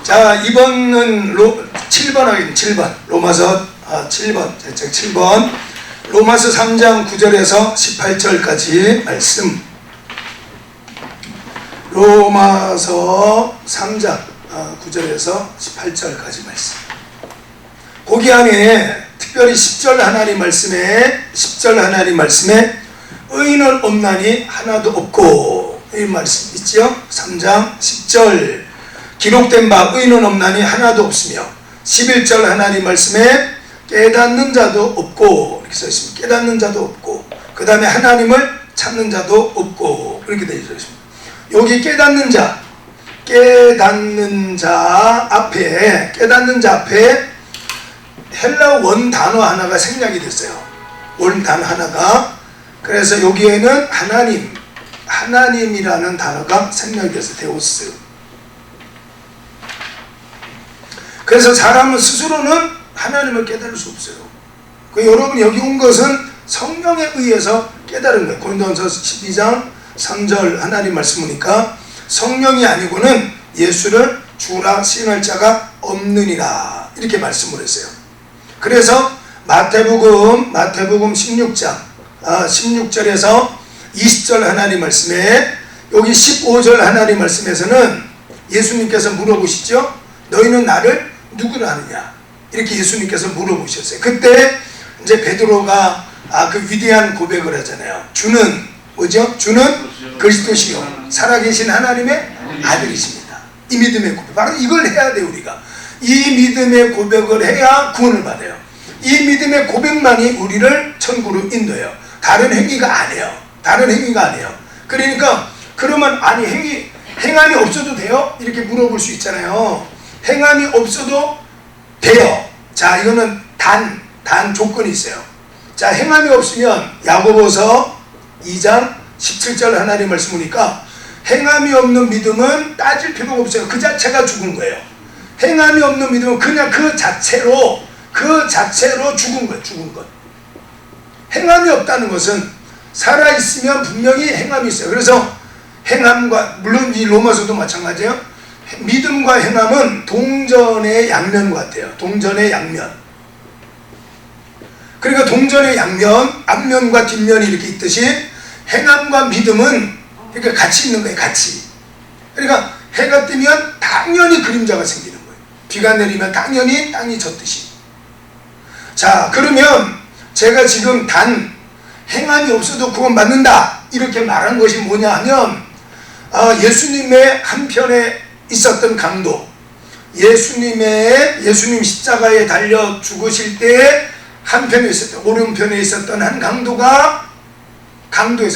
자, 이번은 7번 하겠습니다. 7번. 로마서 7번. 7번. 로마서 3장 9절에서 18절까지 말씀. 로마서 3장 9절에서 18절까지 말씀. 거기 안에 특별히 10절 하나님 말씀에 의인은 없나니 하나도 없고, 이 말씀 있죠? 3장 10절 기록된 바 의인은 없나니 하나도 없으며, 11절 하나님 말씀에 깨닫는 자도 없고, 이렇게 써 있습니다. 깨닫는 자도 없고, 그 다음에 하나님을 찾는 자도 없고, 이렇게 되어 있습니다. 여기 깨닫는 자 앞에 헬라어 원 단어 하나가 생략이 됐어요. 원 단어 하나가. 그래서 여기에는 하나님이라는 단어가 생략이 됐어요. 데오스. 그래서 사람은 스스로는 하나님을 깨달을 수 없어요. 여러분 여기 온 것은 성령에 의해서 깨달은 거예요. 고린도전서 12장 3절 하나님 말씀 보니까 성령이 아니고는 예수를 주라 시인할 자가 없느니라, 이렇게 말씀을 했어요. 그래서 마태복음 16장 16절에서 20절 하나님 말씀에, 여기 15절 하나님 말씀에서는 예수님께서 물어보시죠. 너희는 나를 누구를 아느냐, 이렇게 예수님께서 물어보셨어요. 그때 이제 베드로가 그 위대한 고백을 하잖아요. 주는 뭐죠? 주는 그리스도시요 살아계신 하나님의 아들이십니다. 이 믿음의 고백, 바로 이걸 해야 돼요. 우리가 이 믿음의 고백을 해야 구원을 받아요. 이 믿음의 고백만이 우리를 천국으로 인도해요. 다른 행위가 아니에요. 그러니까 그러면 아니 행함이 없어도 돼요? 이렇게 물어볼 수 있잖아요. 행함이 없어도 돼요. 자, 이거는 단 조건이 있어요. 자, 행함이 없으면 야고보서 2장 17절 하나님 말씀 보니까 행함이 없는 믿음은 따질 필요가 없어요. 그 자체가 죽은 거예요. 행함이 없는 믿음은 그냥 그 자체로 죽은 거예요. 죽은 것. 행함이 없다는 것은 살아있으면 분명히 행함이 있어요. 그래서 행함과, 물론 이 로마서도 마찬가지예요. 믿음과 행함은 동전의 양면 같아요. 동전의 양면. 그러니까 동전의 양면, 앞면과 뒷면이 이렇게 있듯이 행함과 믿음은 그러니까 같이 있는 거예요. 같이. 그러니까 해가 뜨면 당연히 그림자가 생기는 거예요. 비가 내리면 당연히 땅이 젖듯이. 자, 그러면 제가 지금 단 행함이 없어도 구원받는다, 이렇게 말한 것이 뭐냐 하면, 예수님의 한편에 있었던 강도, 예수님 십자가에 달려 죽으실 때 한편에 있었던, 오른편에 있었던 한 강도에서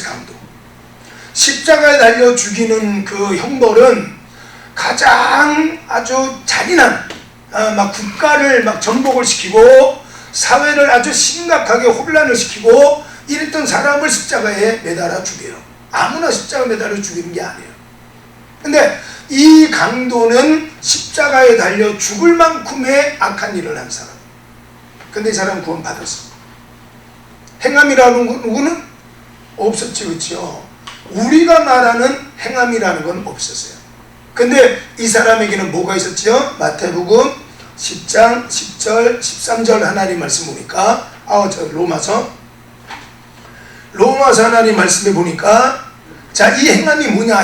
강도. 십자가에 달려 죽이는 그 형벌은 가장 아주 잔인한, 막 국가를 막 전복을 시키고 사회를 아주 심각하게 혼란을 시키고 이랬던 사람을 십자가에 매달아 죽여요. 아무나 십자가에 매달아 죽이는 게 아니에요. 근데 이 강도는 십자가에 달려 죽을 만큼의 악한 일을 한 사람. 근데 이 사람은 구원 받았어. 행함이라는 거는 없었지, 그렇죠? 우리가 말하는 행함이라는 건 없었어요. 근데 이 사람에게는 뭐가 있었죠? 마태복음 10장 10절 13절 하나님 말씀 보니까, 로마서 하나님 말씀에 보니까, 자, 이 행함이 뭐냐?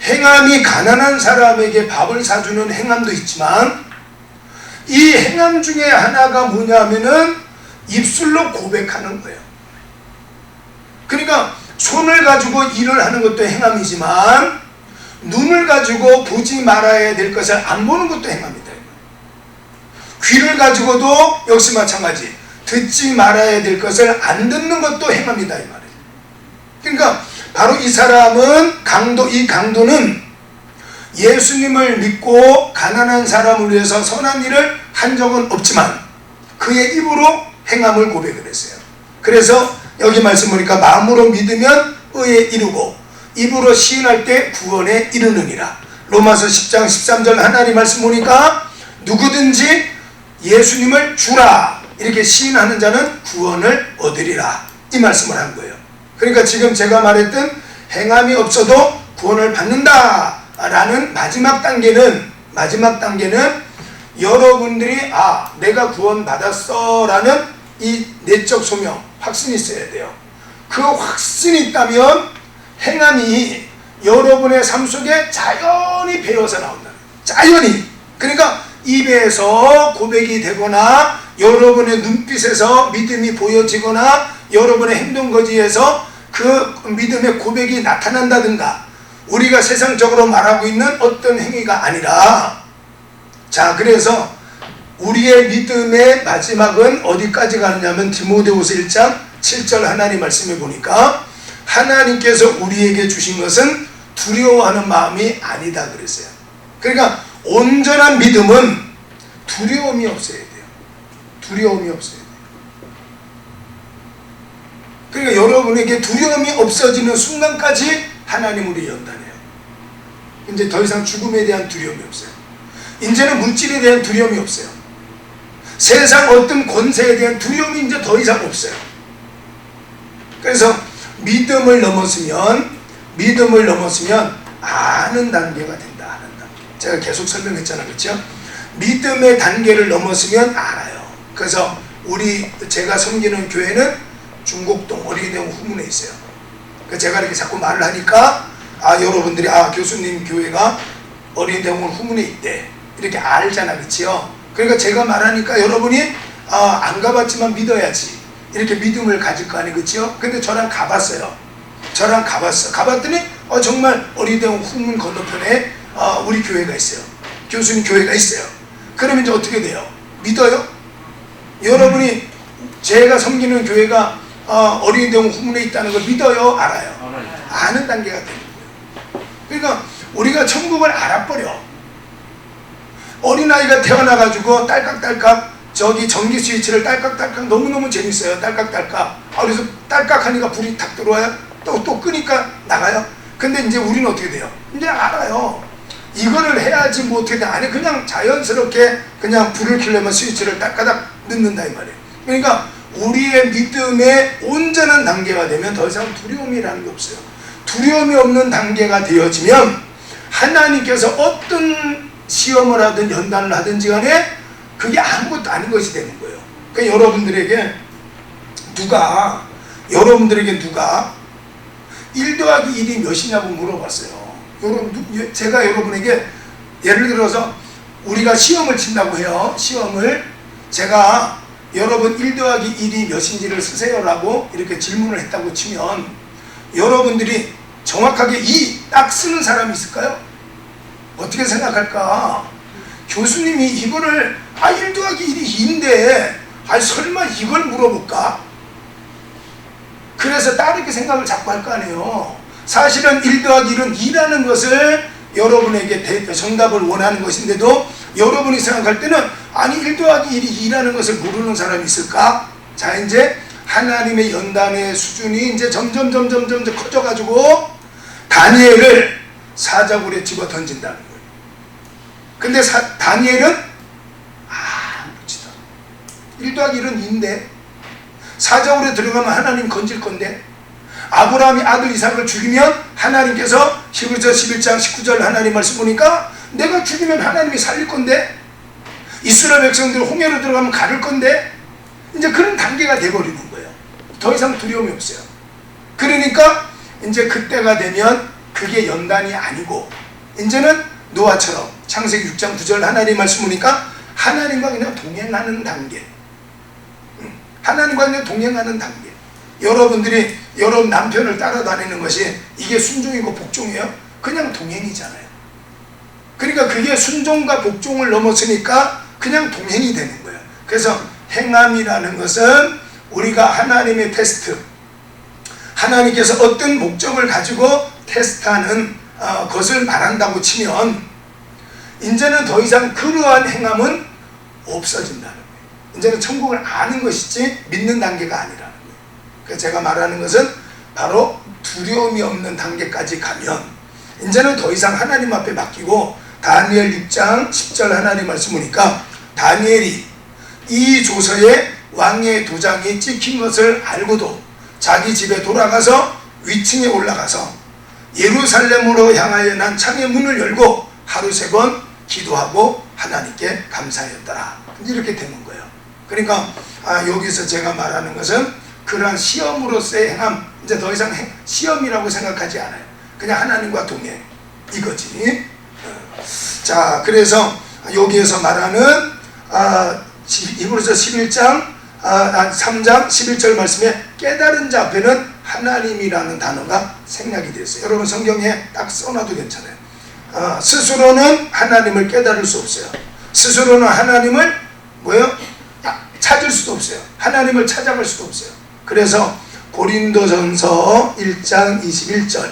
행함이 가난한 사람에게 밥을 사주는 행함도 있지만, 이 행함 중에 하나가 뭐냐면은 입술로 고백하는 거예요. 그러니까 손을 가지고 일을 하는 것도 행함이지만, 눈을 가지고 보지 말아야 될 것을 안 보는 것도 행함이다. 귀를 가지고도 역시 마찬가지, 듣지 말아야 될 것을 안 듣는 것도 행함이다, 이 말이에요. 그러니까 바로 이 사람은 이 강도는 예수님을 믿고 가난한 사람을 위해서 선한 일을 한 적은 없지만 그의 입으로 행함을 고백을 했어요. 그래서 여기 말씀 보니까 마음으로 믿으면 의에 이르고 입으로 시인할 때 구원에 이르느니라. 로마서 10장 13절 하나님 말씀 보니까 누구든지 예수님을 주라 이렇게 시인하는 자는 구원을 얻으리라, 이 말씀을 한 거예요. 그러니까 지금 제가 말했던 행함이 없어도 구원을 받는다 라는 마지막 단계는 마지막 단계는 여러분들이 내가 구원받았어 라는 이 내적 소명, 확신이 있어야 돼요. 그 확신이 있다면 행함이 여러분의 삶 속에 자연히 배어서 나온다. 자연히. 그러니까 입에서 고백이 되거나 여러분의 눈빛에서 믿음이 보여지거나 여러분의 행동거지에서 그 믿음의 고백이 나타난다든가, 우리가 세상적으로 말하고 있는 어떤 행위가 아니라, 자, 그래서 우리의 믿음의 마지막은 어디까지 가느냐면 디모데후서 1장 7절 하나님 말씀해 보니까 하나님께서 우리에게 주신 것은 두려워하는 마음이 아니다 그랬어요. 그러니까 온전한 믿음은 두려움이 없어야 돼요. 두려움이 없어야 돼요. 그러니까 여러분에게 두려움이 없어지는 순간까지 하나님 우리 연단해요. 이제 더 이상 죽음에 대한 두려움이 없어요. 이제는 물질에 대한 두려움이 없어요. 세상 어떤 권세에 대한 두려움이 이제 더 이상 없어요. 그래서 믿음을 넘었으면 아는 단계가 된다. 아는 단계. 제가 계속 설명했잖아요. 그렇죠? 믿음의 단계를 넘었으면 알아요. 그래서 제가 섬기는 교회는 중곡동 어린이대원 후문에 있어요. 제가 이렇게 자꾸 말을 하니까 여러분들이 교수님 교회가 어린이대원 후문에 있대. 이렇게 알잖아. 그렇죠? 그러니까 제가 말하니까 여러분이 안 가봤지만 믿어야지. 이렇게 믿음을 가질 거 아니에요. 그렇죠? 근데 저랑 가봤어요. 가봤더니 정말 어린이대원 후문 건너편에 우리 교회가 있어요. 교수님 교회가 있어요. 그러면 이제 어떻게 돼요? 믿어요? 여러분이 제가 섬기는 교회가 어린이대원 후문에 있다는 걸 믿어요? 알아요? 아는 단계가 되는 거예요. 그러니까 우리가 천국을 알아버려. 어린아이가 태어나가지고 딸깍딸깍 저기 전기 스위치를 딸깍딸깍 너무너무 재밌어요. 딸깍딸깍. 그래서 딸깍 하니까 불이 탁 들어와요. 또 끄니까 나가요. 근데 이제 우리는 어떻게 돼요? 이제 알아요. 이거를 해야지 뭐 어떻게 돼. 아니 그냥 자연스럽게 그냥 불을 켜려면 스위치를 딸까닥 넣는다 이 말이에요. 그러니까 우리의 믿음의 온전한 단계가 되면 더 이상 두려움이라는 게 없어요. 두려움이 없는 단계가 되어지면 하나님께서 어떤 시험을 하든 연단을 하든지 간에 그게 아무것도 아닌 것이 되는 거예요. 그러니까 여러분들에게 누가 1 더하기 1이 몇이냐고 물어봤어요. 제가 여러분에게 예를 들어서 우리가 시험을 친다고 해요. 시험을 제가 여러분 1 더하기 1이 몇인지를 쓰세요라고 이렇게 질문을 했다고 치면 여러분들이 정확하게 2 딱 쓰는 사람이 있을까요? 어떻게 생각할까? 교수님이 이거를 1 더하기 1이 2인데 설마 이걸 물어볼까? 그래서 다르게 생각을 자꾸 할 거 아니에요. 사실은 1 더하기 1은 2라는 것을 여러분에게 정답을 원하는 것인데도 여러분이 생각할 때는 1 더하기 1이 2라는 것을 모르는 사람이 있을까? 자, 이제 하나님의 연단의 수준이 이제 점점 커져가지고 다니엘을 사자굴에 집어 던진다는 거예요. 근데 다니엘은 묻지다. 1 더하기 1은 2인데 사자굴에 들어가면 하나님 건질 건데, 아브라함이 아들 이삭을 죽이면 하나님께서 히브리서 11장 19절 하나님 말씀 보니까 내가 죽이면 하나님이 살릴 건데, 이스라엘 백성들 홍해로 들어가면 가를 건데, 이제 그런 단계가 돼버리는 거예요. 더 이상 두려움이 없어요. 그러니까 이제 그때가 되면 그게 연단이 아니고 이제는 노아처럼 창세기 6장 9절 하나님 말씀 보니까 하나님과 그냥 동행하는 단계. 하나님과 그냥 동행하는 단계. 여러분들이 여러분 남편을 따라다니는 것이 이게 순종이고 복종이에요? 그냥 동행이잖아요. 그러니까 그게 순종과 복종을 넘었으니까 그냥 동행이 되는 거예요. 그래서 행함이라는 것은 우리가 하나님의 테스트, 하나님께서 어떤 목적을 가지고 테스트하는 것을 말한다고 치면 이제는 더 이상 그러한 행함은 없어진다는 거예요. 이제는 천국을 아는 것이지 믿는 단계가 아니라는 거예요. 그래서 제가 말하는 것은 바로 두려움이 없는 단계까지 가면 이제는 더 이상 하나님 앞에 맡기고, 다니엘 6장 10절 하나님 말씀 보니까 다니엘이 이 조서에 왕의 도장이 찍힌 것을 알고도 자기 집에 돌아가서 위층에 올라가서 예루살렘으로 향하여 난 창의 문을 열고 하루 3번 기도하고 하나님께 감사하였더라. 이렇게 되는 거예요. 그러니까 여기서 제가 말하는 것은 그러한 시험으로서의 행함, 이제 더 이상 시험이라고 생각하지 않아요. 그냥 하나님과 동행 이거지. 자, 그래서 여기에서 말하는 히브리서 11장 3장 11절 말씀에 깨달은 자 앞에는 하나님이라는 단어가 생략이 되었어요. 여러분 성경에 딱 써놔도 괜찮아요. 스스로는 하나님을 깨달을 수 없어요. 스스로는 하나님을 찾을 수도 없어요. 하나님을 찾아갈 수도 없어요. 그래서 고린도전서 1장 21절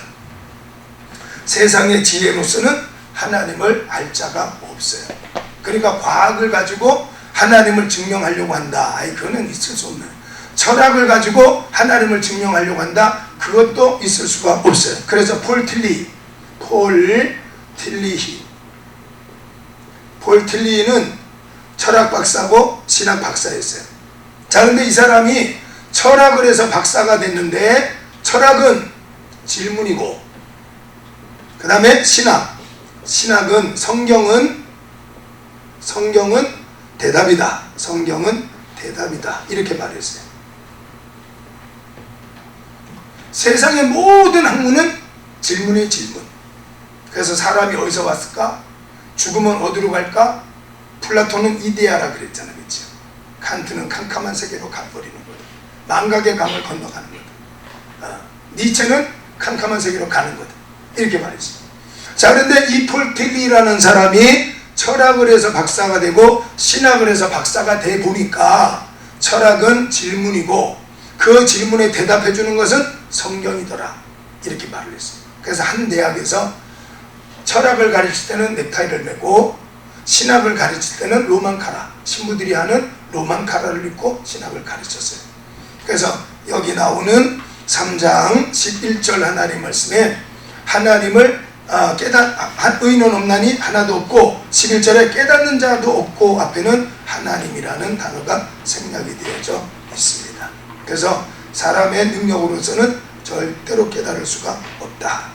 세상의 지혜로서는 하나님을 알 자가 없어요. 그러니까 과학을 가지고 하나님을 증명하려고 한다. 그거는 있을 수 없는. 철학을 가지고 하나님을 증명하려고 한다. 그것도 있을 수가 없어요. 그래서 폴 틸리는 철학 박사고 신학 박사였어요. 자, 근데 이 사람이 철학을 해서 박사가 됐는데 철학은 질문이고 그 다음에 신학은 성경은 대답이다. 성경은 대답이다. 이렇게 말했어요. 세상의 모든 학문은 질문이 질문. 그래서 사람이 어디서 왔을까? 죽으면 어디로 갈까? 플라톤은 이데아라 그랬잖아요. 그렇죠? 칸트는 캄캄한 세계로 가버리는 거예요. 망각의 강을 건너가는 거다. 니체는 캄캄한 세계로 가는 거다. 이렇게 말했어요. 자, 그런데 이 폴 틸리라는 사람이 철학을 해서 박사가 되고 신학을 해서 박사가 돼 보니까 철학은 질문이고 그 질문에 대답해 주는 것은 성경이더라. 이렇게 말을 했어요. 그래서 한 대학에서 철학을 가르칠 때는 넥타이를 메고 신학을 가르칠 때는 로망카라, 신부들이 하는 로망카라를 입고 신학을 가르쳤어요. 그래서 여기 나오는 3장 11절 하나님 말씀에 하나님을 의인은 없나니 하나도 없고 11절에 깨닫는 자도 없고 앞에는 하나님이라는 단어가 생략이 되어져 있습니다. 그래서 사람의 능력으로서는 절대로 깨달을 수가 없다.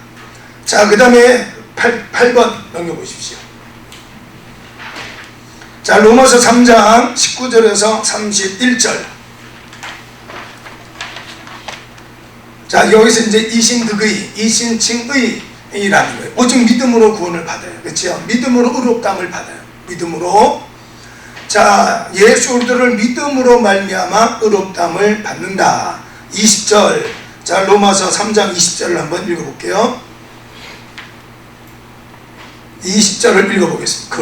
자, 그 다음에 8번 넘겨보십시오. 자, 로마서 3장 19절에서 31절. 자, 여기서 이제 이신득의, 이신칭의라는 거예요. 오직 믿음으로 구원을 받아요. 그렇죠? 믿음으로 의롭다함을 받아요. 믿음으로. 자, 예수 그리스도를 믿음으로 말미암아 의롭다함을 받는다. 20절. 자, 로마서 3장 20절을 한번 읽어볼게요. 20절을 읽어보겠습니다.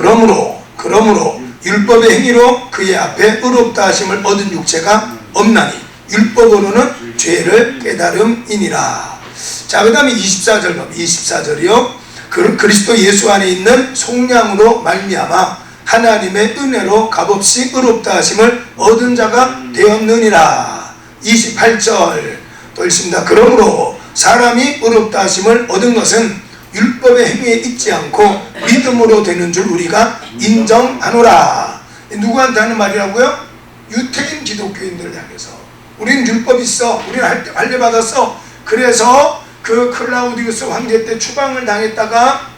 그러므로 율법의 행위로 그의 앞에 의롭다 하심을 얻은 육체가 없나니 율법으로는 죄를 깨달음이니라. 자, 그 다음에 24절이요. 그리스도 예수 안에 있는 속량으로 말미암아 하나님의 은혜로 값없이 의롭다 하심을 얻은 자가 되었느니라. 28절 또 읽습니다. 그러므로 사람이 의롭다 하심을 얻은 것은 율법의 행위에 있지 않고 믿음으로 되는 줄 우리가 인정하노라. 누구한테 하는 말이라고요? 유태인 기독교인들을 향해서. 우리는 율법 있어. 우리는 할례 받았어. 그래서 그 클라우디우스 황제 때 추방을 당했다가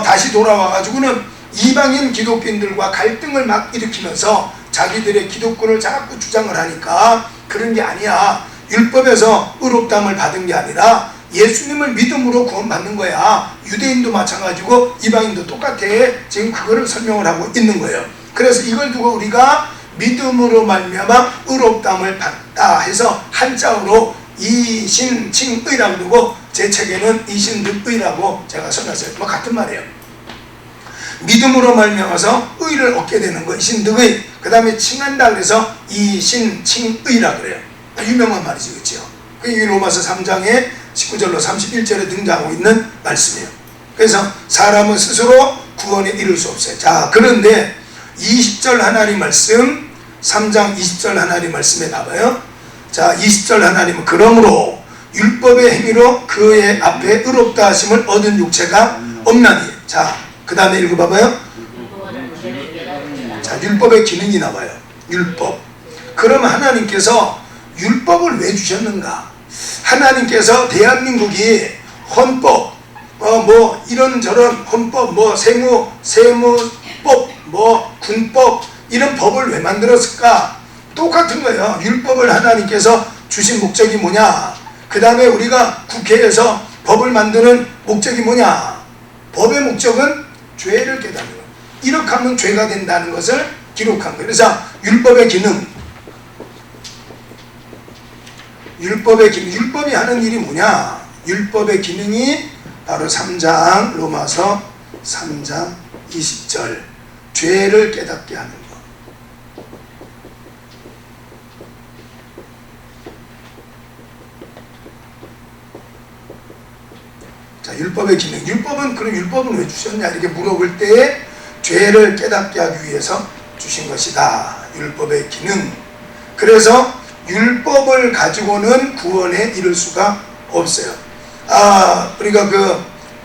다시 돌아와가지고는 이방인 기독교인들과 갈등을 막 일으키면서 자기들의 기독권을 자꾸 주장을 하니까 그런 게 아니야. 율법에서 의롭다함을 받은 게 아니라 예수님을 믿음으로 구원받는 거야. 유대인도 마찬가지고 이방인도 똑같아. 지금 그거를 설명을 하고 있는 거예요. 그래서 이걸 두고 우리가 믿음으로 말미암아 의롭다함을 받다 해서 한자어로 이신칭의라고 두고 제 책에는 이신득의라고 제가 써놨어요. 뭐 같은 말이에요. 믿음으로 말미암아서 의를 얻게 되는 거 이신득의. 그 다음에 칭한다 그래서 이신칭의라 그래요. 유명한 말이죠. 그렇죠? 이 로마서 3장에 19절로 31절에 등장하고 있는 말씀이에요. 그래서 사람은 스스로 구원에 이를 수 없어요. 자, 그런데 20절 하나님 말씀 3장 20절 하나님 말씀에 봐봐요. 자, 20절 하나님은 그러므로 율법의 행위로 그의 앞에 의롭다 하심을 얻은 육체가 없나니. 자, 그 다음에 읽어봐봐요. 자, 율법의 기능이 나와요. 율법. 그러면 하나님께서 율법을 왜 주셨는가? 하나님께서 대한민국이 헌법 뭐 이런저런 헌법, 뭐 세무법, 뭐 군법 이런 법을 왜 만들었을까? 똑같은 거예요. 율법을 하나님께서 주신 목적이 뭐냐? 그 다음에 우리가 국회에서 법을 만드는 목적이 뭐냐? 법의 목적은 죄를 깨닫는 거예요. 이렇게 하면 죄가 된다는 것을 기록한 거예요. 그래서 율법의 기능, 율법이 하는 일이 뭐냐? 율법의 기능이 바로 3장 로마서 3장 20절 죄를 깨닫게 하는 것. 자, 율법의 기능. 그럼 율법은 왜 주셨냐? 이렇게 물어볼 때 죄를 깨닫게 하기 위해서 주신 것이다. 율법의 기능. 그래서 율법을 가지고는 구원에 이를 수가 없어요. 우리가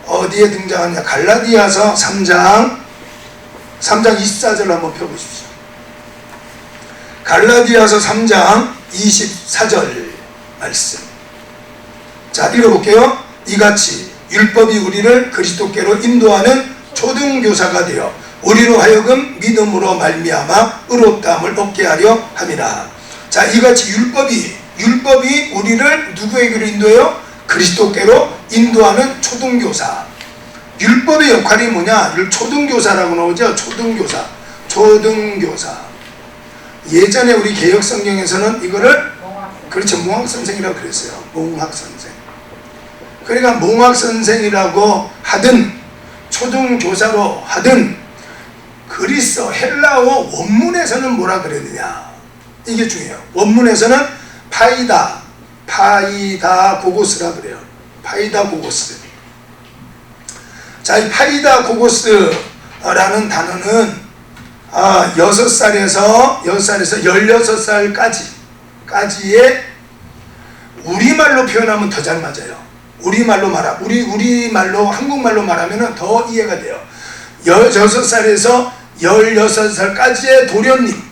어디에 등장하냐? 갈라디아서 3장 24절 한번 펴보십시오. 갈라디아서 3장 24절 말씀. 자, 읽어볼게요. 이같이 율법이 우리를 그리스도께로 인도하는 초등교사가 되어 우리로 하여금 믿음으로 말미암아 의롭다함을 얻게 하려 함이라. 자, 이같이 율법이 우리를 누구에게로 인도해요? 그리스도께로 인도하는 초등교사. 율법의 역할이 뭐냐? 초등교사라고 나오죠. 초등교사. 예전에 우리 개혁성경에서는 이거를 그렇죠, 몽학선생이라고 그랬어요. 몽학선생. 그러니까 몽학선생이라고 하든 초등교사로 하든 그리스 헬라어 원문에서는 뭐라 그랬느냐? 이게 중요해요. 원문에서는 파이다고고스라 그래요. 파이다고고스. 자, 이 파이다고고스라는 단어는 6살에서 16살까지의 우리말로 표현하면 더 잘 맞아요. 우리말로 한국말로 말하면 더 이해가 돼요. 16살에서 16살까지의 도련님.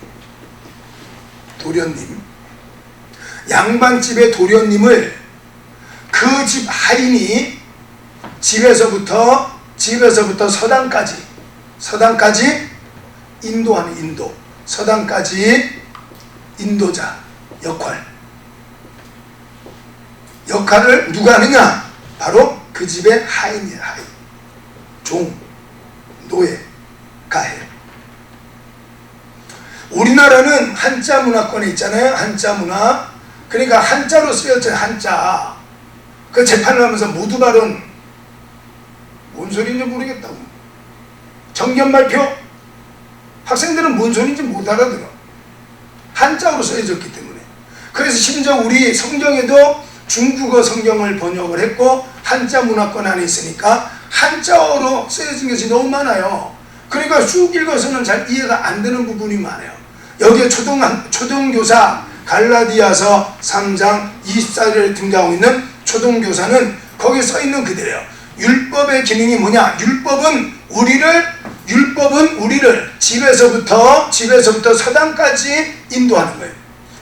양반집의 도련님을 그 집 하인이 집에서부터 서당까지 인도하는 서당까지 인도자 역할을 누가 하느냐? 바로 그 집의 하인이에요. 하인. 종, 노예, 가해. 우리나라는 한자 문화권에 있잖아요. 한자 문화. 그러니까 한자로 쓰였죠. 한자. 그 재판을 하면서 모두 발언 뭔 소리인지 모르겠다고. 정견 발표. 학생들은 뭔 소리인지 못 알아들어. 한자로 쓰여졌기 때문에. 그래서 심지어 우리 성경에도 중국어 성경을 번역을 했고 한자 문화권 안에 있으니까 한자어로 쓰여진 것이 너무 많아요. 그러니까 쭉 읽어서는 잘 이해가 안 되는 부분이 많아요. 여기에 초등교사 갈라디아서 3장 24절에 등장하고 있는 초등교사는 거기에 써있는 그대로예요. 율법의 기능이 뭐냐? 율법은 우리를 집에서부터 서당까지 인도하는 거예요.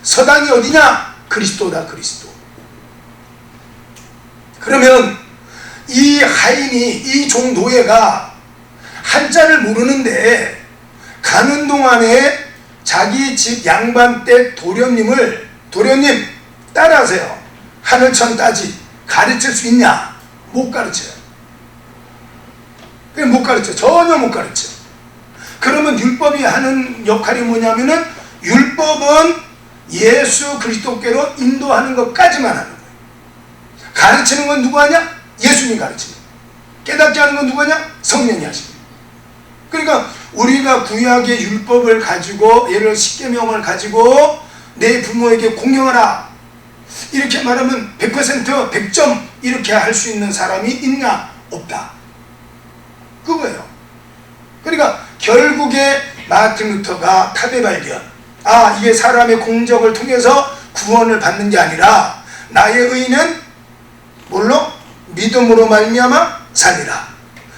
서당이 어디냐? 그리스도다. 그리스도. 그러면 이 하인이, 이 종노예가 한자를 모르는데 가는 동안에 자기 집 양반댁 도련님 따라하세요. 하늘천 따지 가르칠 수 있냐? 못 가르쳐요. 그냥 못 가르쳐. 전혀 못 가르쳐. 그러면 율법이 하는 역할이 뭐냐면은 율법은 예수 그리스도께로 인도하는 것까지만 하는 거예요. 가르치는 건 누구 하냐? 예수님이 가르치는 거예요. 깨닫게 하는 건 누구 하냐? 성령이 하시는 거예요. 그러니까 우리가 구약의 율법을 가지고 예를 10계명을 가지고 내 부모에게 공경하라 이렇게 말하면 100% 100점 이렇게 할 수 있는 사람이 있냐? 없다. 그거예요. 그러니까 결국에 마틴 루터가 탑의 발견, 이게 사람의 공적을 통해서 구원을 받는 게 아니라 나의 의는 뭘로? 믿음으로 말미암아 살리라.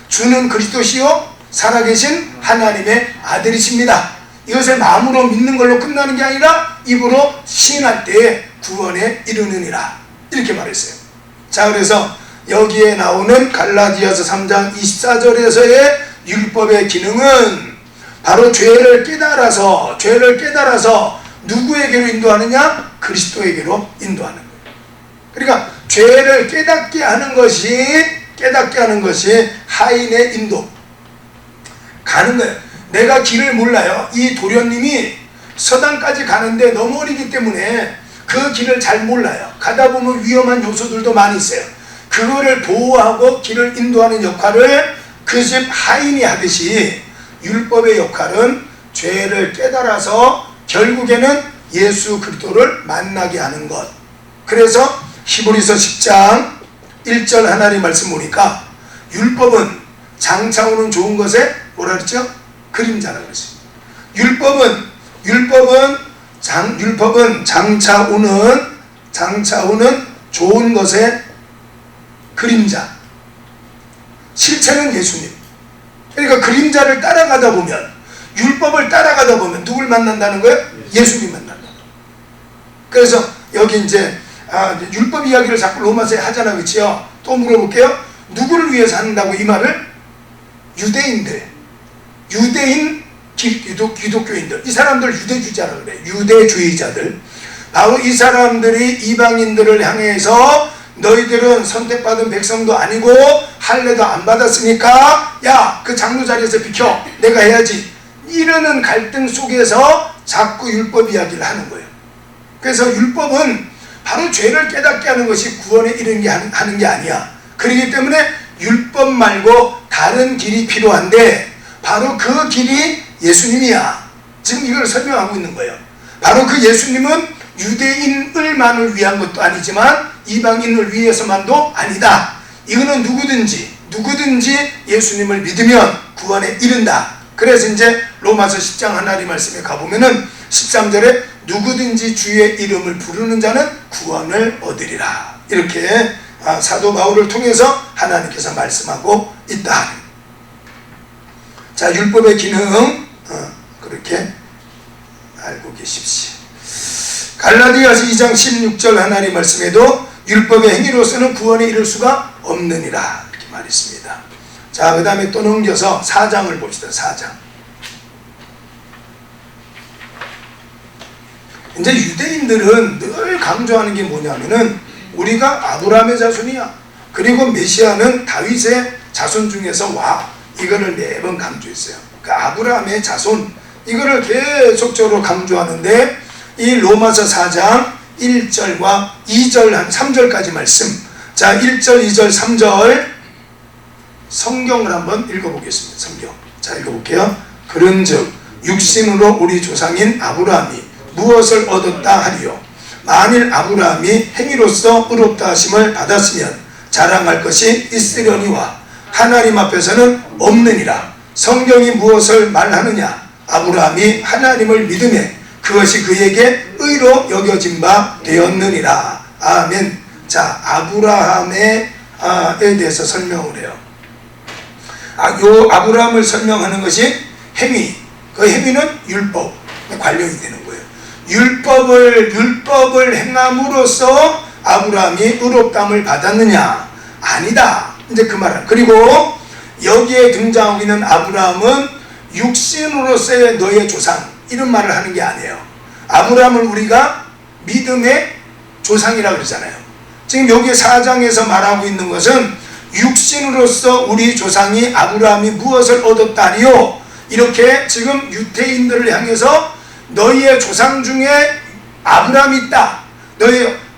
주는 그리스도시요 살아계신 하나님의 아들이십니다. 이것을 마음으로 믿는 걸로 끝나는 게 아니라 입으로 시인할 때에 구원에 이르느니라. 이렇게 말했어요. 자, 그래서 여기에 나오는 갈라디아서 3장 24절에서의 율법의 기능은 바로 죄를 깨달아서 누구에게로 인도하느냐? 그리스도에게로 인도하는 거예요. 그러니까 죄를 깨닫게 하는 것이 하인의 인도 가는 거예요. 내가 길을 몰라요. 이 도련님이 서당까지 가는데 너무 어리기 때문에 그 길을 잘 몰라요. 가다 보면 위험한 요소들도 많이 있어요. 그거를 보호하고 길을 인도하는 역할을 그 집 하인이 하듯이 율법의 역할은 죄를 깨달아서 결국에는 예수 그리스도를 만나게 하는 것. 그래서 히브리서 10장 1절 하나님 말씀 보니까 율법은 장차 오는 좋은 것에 뭐라 그랬죠? 그림자라고 그랬어요. 율법은 장차 오는 좋은 것의 그림자. 실체는 예수님. 그러니까 그림자를 따라가다 보면, 율법을 따라가다 보면 누굴 만난다는 거예요? 예수님 만난다. 그래서 여기 이제 율법 이야기를 자꾸 로마서에 하잖아, 그렇죠? 또 물어볼게요. 누구를 위해서 한다고 이 말을? 유대인 기독교인들, 이 사람들 유대주의자라고 그래요. 유대주의자들. 바로 이 사람들이 이방인들을 향해서 너희들은 선택받은 백성도 아니고 할례도 안 받았으니까 야, 그 장로 자리에서 비켜, 내가 해야지, 이러는 갈등 속에서 자꾸 율법 이야기를 하는 거예요. 그래서 율법은 바로 죄를 깨닫게 하는 것이 구원에 이르는 게 하는 게 아니야. 그렇기 때문에 율법 말고 다른 길이 필요한데 바로 그 길이 예수님이야. 지금 이걸 설명하고 있는 거예요. 바로 그 예수님은 유대인을만을 위한 것도 아니지만 이방인을 위해서만도 아니다. 이거는 누구든지 예수님을 믿으면 구원에 이른다. 그래서 이제 로마서 10장 하나님 말씀에 가보면은 13절에 누구든지 주의 이름을 부르는 자는 구원을 얻으리라. 이렇게 사도 바울을 통해서 하나님께서 말씀하고 있다. 자, 율법의 기능 그렇게 알고 계십시오. 갈라디아서 2장 16절 하나님 말씀에도 율법의 행위로서는 구원에 이를 수가 없느니라 이렇게 말했습니다. 자, 그 다음에 또 넘겨서 4장을 봅시다. 4장. 이제 유대인들은 늘 강조하는 게 뭐냐면은 우리가 아브라함의 자손이야. 그리고 메시아는 다윗의 자손 중에서 와. 이거를 매번 강조했어요. 그 아브라함의 자손, 이거를 계속적으로 강조하는데 이 로마서 4장 1절과 2절 한 3절까지 말씀. 자, 1절, 2절, 3절 성경을 한번 읽어보겠습니다. 성경. 자, 읽어볼게요. 그런즉 육신으로 우리 조상인 아브라함이 무엇을 얻었다 하리요? 만일 아브라함이 행위로서 의롭다 하심을 받았으면 자랑할 것이 있으려니와 하나님 앞에서는 없느니라. 성경이 무엇을 말하느냐? 아브라함이 하나님을 믿음에 그것이 그에게 의로 여겨진 바 되었느니라. 아멘. 자, 아브라함에 대해서 설명을 해요. 요 아브라함을 설명하는 것이 행위. 그 행위는 율법 관련이 되는 거예요. 율법을 행함으로써 아브라함이 의롭다함을 받았느냐? 아니다. 이제 그 말은. 그리고 여기에 등장하고 있는 아브라함은 육신으로서의 너의 조상, 이런 말을 하는 게 아니에요. 아브라함을 우리가 믿음의 조상이라고 그러잖아요. 지금 여기 4장에서 말하고 있는 것은 육신으로서 우리 조상이 아브라함이 무엇을 얻었다니요? 이렇게 지금 유대인들을 향해서 너희의 조상 중에 아브라함이 있다.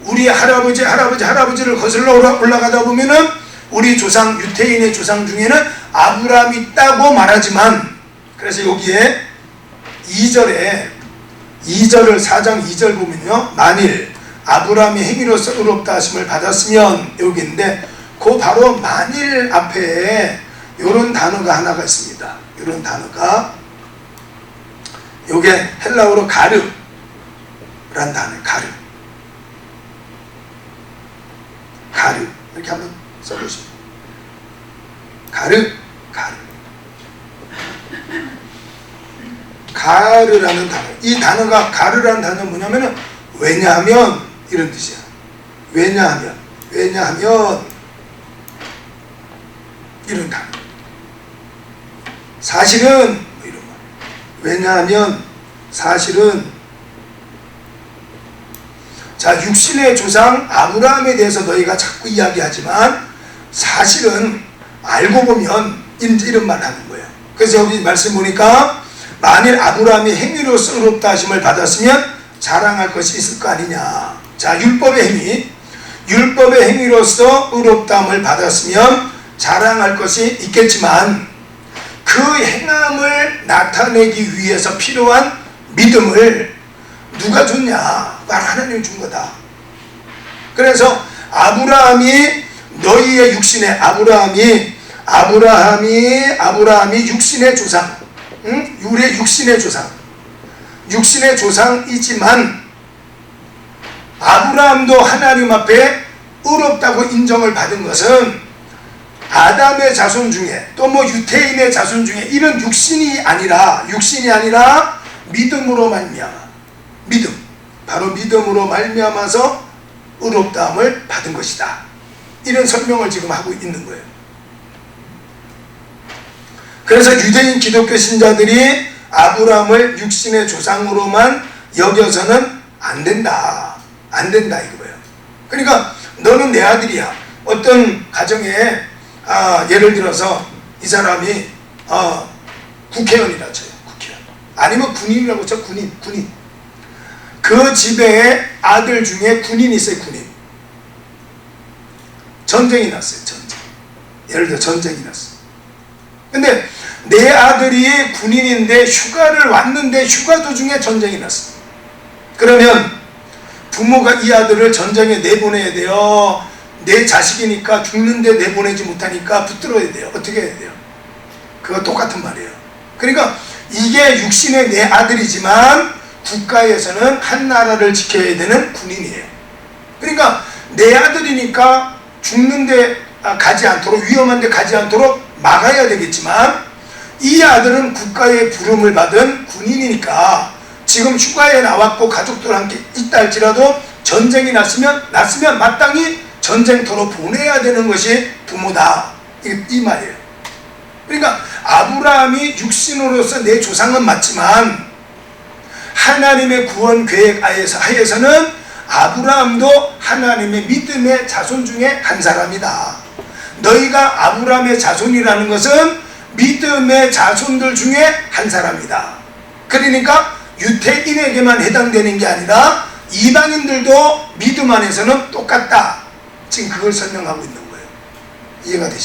우리 할아버지를 거슬러 올라가다 보면은 우리 조상, 유대인의 조상 중에는 아브라함이 있다고 말하지만, 그래서 여기에 2절을 4장 2절 보면요, 만일 아브라함이 행위로서 의롭다 하심을 받았으면, 여기인데 그 바로 만일 앞에 이런 단어가 하나가 있습니다. 이런 단어가, 요게 헬라어로 가르란 단어예요. 가르 이렇게 한번 써보시면, 가르라는 단어. 이 단어가 가르라는 단어는 뭐냐면은 왜냐하면 이런 뜻이야. 왜냐하면 이런 단어. 사실은 뭐 이런 거. 왜냐하면 사실은 자, 육신의 조상 아브라함에 대해서 너희가 자꾸 이야기하지만 사실은 알고 보면 이런 말 하는 거예요. 그래서 여기 말씀 보니까 만일 아브라함이 행위로서 의롭다 하심을 받았으면 자랑할 것이 있을 거 아니냐. 자, 율법의 행위로서 의롭다함을 받았으면 자랑할 것이 있겠지만 그 행함을 나타내기 위해서 필요한 믿음을 누가 줬냐? 바로 하나님이 준 거다. 그래서 아브라함이 너희의 육신의 아브라함이 육신의 조상, 우리의 육신의 조상이지만 아브라함도 하나님 앞에 의롭다고 인정을 받은 것은 아담의 자손 중에 또 뭐 유태인의 자손 중에 이런 육신이 아니라 믿음으로 말미암아 바로 믿음으로 말미암아서 의롭다함을 받은 것이다. 이런 설명을 지금 하고 있는 거예요. 그래서 유대인 기독교 신자들이 아브라함을 육신의 조상으로만 여겨서는 안 된다 이거예요. 그러니까 너는 내 아들이야. 어떤 가정에 예를 들어서 이 사람이 국회의원이라 쳐요. 국회의원. 아니면 군인이라고 쳐. 군인. 그 집에 아들 중에 군인이 있어요. 군인. 전쟁이 났어요. 예를 들어 전쟁이 났어요. 근데 내 아들이 군인인데 휴가를 왔는데 휴가 도중에 전쟁이 났어요. 그러면 부모가 이 아들을 전쟁에 내보내야 돼요. 내 자식이니까 죽는데 내보내지 못하니까 붙들어야 돼요. 어떻게 해야 돼요? 그거 똑같은 말이에요. 그러니까 이게 육신의 내 아들이지만 국가에서는 한 나라를 지켜야 되는 군인이에요. 그러니까 내 아들이니까 죽는데 가지 않도록, 위험한데 가지 않도록 막아야 되겠지만 이 아들은 국가의 부름을 받은 군인이니까 지금 휴가에 나왔고 가족들과 함께 있다 할지라도 전쟁이 났으면 마땅히 전쟁터로 보내야 되는 것이 부모다. 이 말이에요. 그러니까 아브라함이 육신으로서 내 조상은 맞지만 하나님의 구원 계획 하에서는 아브라함도 하나님의 믿음의 자손 중에 한 사람이다. 너희가 아브라함의 자손이라는 것은 믿음의 자손들 중에 한 사람이다. 그러니까 유태인에게만 해당되는 게 아니라 이방인들도 믿음 안에서는 똑같다. 지금 그걸 설명하고 있는 거예요. 이해가 되시죠?